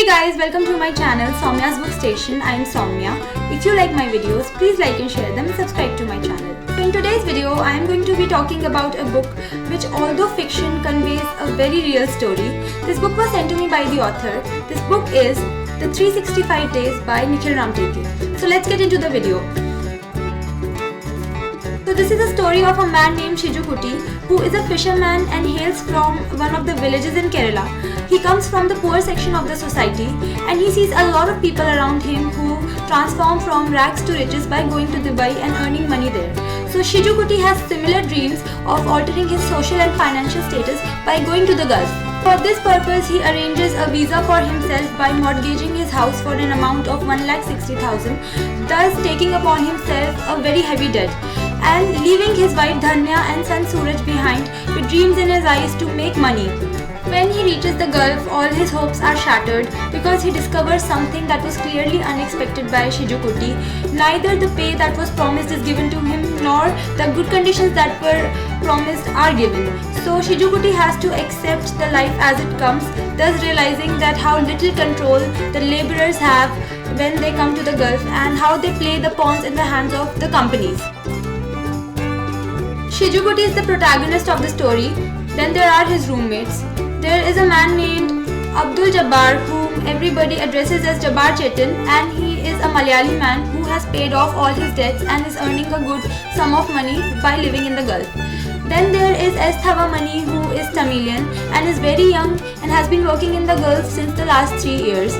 guys, welcome to my channel Soumya's Book Station. I am Soumya. If you like my videos, please like and share them and subscribe to my channel. So in today's video, I am going to be talking about a book which, although fiction, conveys a very real story. This book was sent to me by the author. This book is The 365 Days by Nikhil Ramteke. So let's get into the video. So this is a story of a man named Shiju Kuti, who is a fisherman and hails from one of the villages in Kerala. He comes from the poor section of the society and he sees a lot of people around him who transform from rags to riches by going to Dubai and earning money there. So Shiju Kuti has similar dreams of altering his social and financial status by going to the Gulf. For this purpose, he arranges a visa for himself by mortgaging his house for an amount of 1,60,000, thus taking upon himself a very heavy debt, and leaving his wife Dhanya and son Suraj behind with dreams in his eyes to make money. When he reaches the Gulf, all his hopes are shattered because he discovers something that was clearly unexpected by Shiju Kuti. Neither the pay that was promised is given to him nor the good conditions that were promised are given. So Shiju Kuti has to accept the life as it comes, thus realizing that how little control the laborers have when they come to the Gulf and how they play the pawns in the hands of the companies. Shiju Kuti is the protagonist of the story. Then there are his roommates. There is a man named Abdul Jabbar whom everybody addresses as Jabbar Chetan, and he is a Malayali man who has paid off all his debts and is earning a good sum of money by living in the Gulf. Then there is S. Thavamani, who is Tamilian and is very young and has been working in the Gulf since the last 3 years.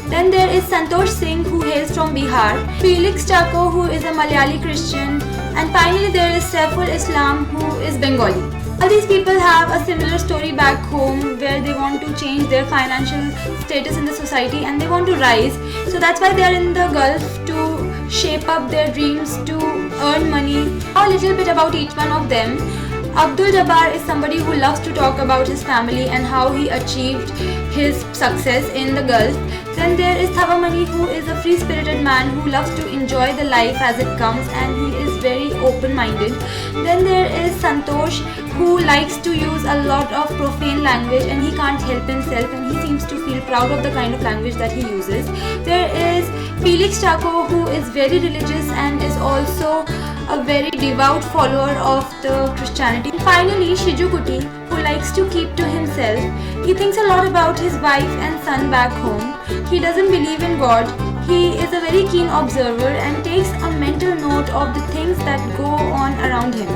Then there is Santosh Singh, who hails from Bihar, Felix Chako, who is a Malayali Christian, and finally there is Saiful Islam, who is Bengali. All these people have a similar story back home where they want to change their financial status in the society and they want to rise. So that's why they are in the Gulf, to shape up their dreams, to earn money. A little bit about each one of them. Abdul Jabbar is somebody who loves to talk about his family and how he achieved his success in the Gulf. Then there is Thavamani, who is a free-spirited man who loves to enjoy the life as it comes and he is very open-minded. Then there is Santosh, who likes to use a lot of profane language and he can't help himself and he seems to feel proud of the kind of language that he uses. There is Felix Chako, who is very religious and is also a very devout follower of the Christianity. And finally, Shiju Kuti, who likes to keep to himself. He thinks a lot about his wife and son back home. He doesn't believe in God. He is a very keen observer and takes a mental note of the things that go on around him.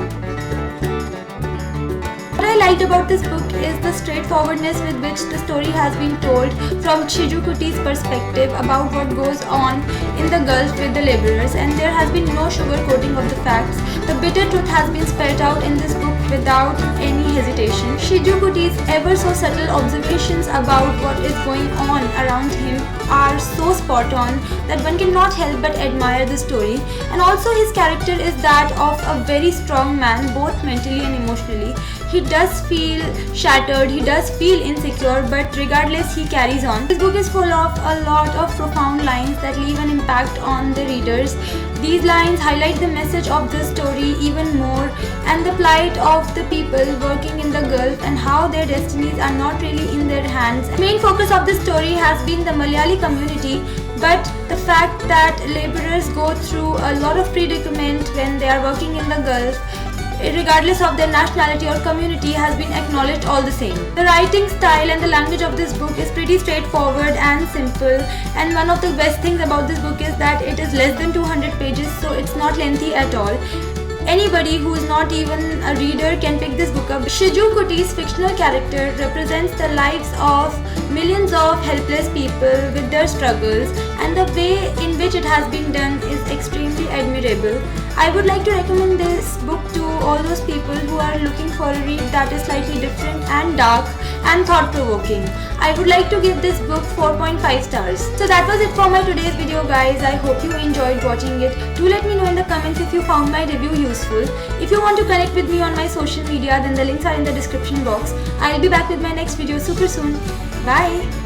What I liked about this book is the straightforwardness with which the story has been told from Shiju Kuti's perspective about what goes on in the Gulf with the laborers, and there has been no sugarcoating of the facts. The bitter truth has been spelled out in this book without any hesitation. Shiju Kuti's ever so subtle observations about what is going on around him are so spot on that one cannot help but admire the story. And also his character is that of a very strong man, both mentally and emotionally. He does feel shattered, he does feel insecure, but regardless he carries on. This book is full of a lot of profound lines that leave an impact on the readers. These lines highlight the message of the story even more and the plight of the people working in the Gulf and how their destinies are not really in their hands. The main focus of the story has been the Malayali community, but the fact that laborers go through a lot of predicament when they are working in the Gulf, regardless of their nationality or community, has been acknowledged all the same. The writing style and the language of this book is pretty straightforward and simple, and one of the best things about this book is that it is less than 200 pages, so it's not lengthy at all. Anybody who is not even a reader can pick this book up. Shiju Kuti's fictional character represents the lives of millions of helpless people with their struggles, and the way in which it has been done is extremely admirable. I would like to recommend this book to all those people who are looking for a read that is slightly different and dark and thought-provoking. I would like to give this book 4.5 stars. So that was it for my today's video, guys. I hope you enjoyed watching it. Do let me know in the comments if you found my review useful. If you want to connect with me on my social media, then the links are in the description box. I'll be back with my next video super soon. Bye!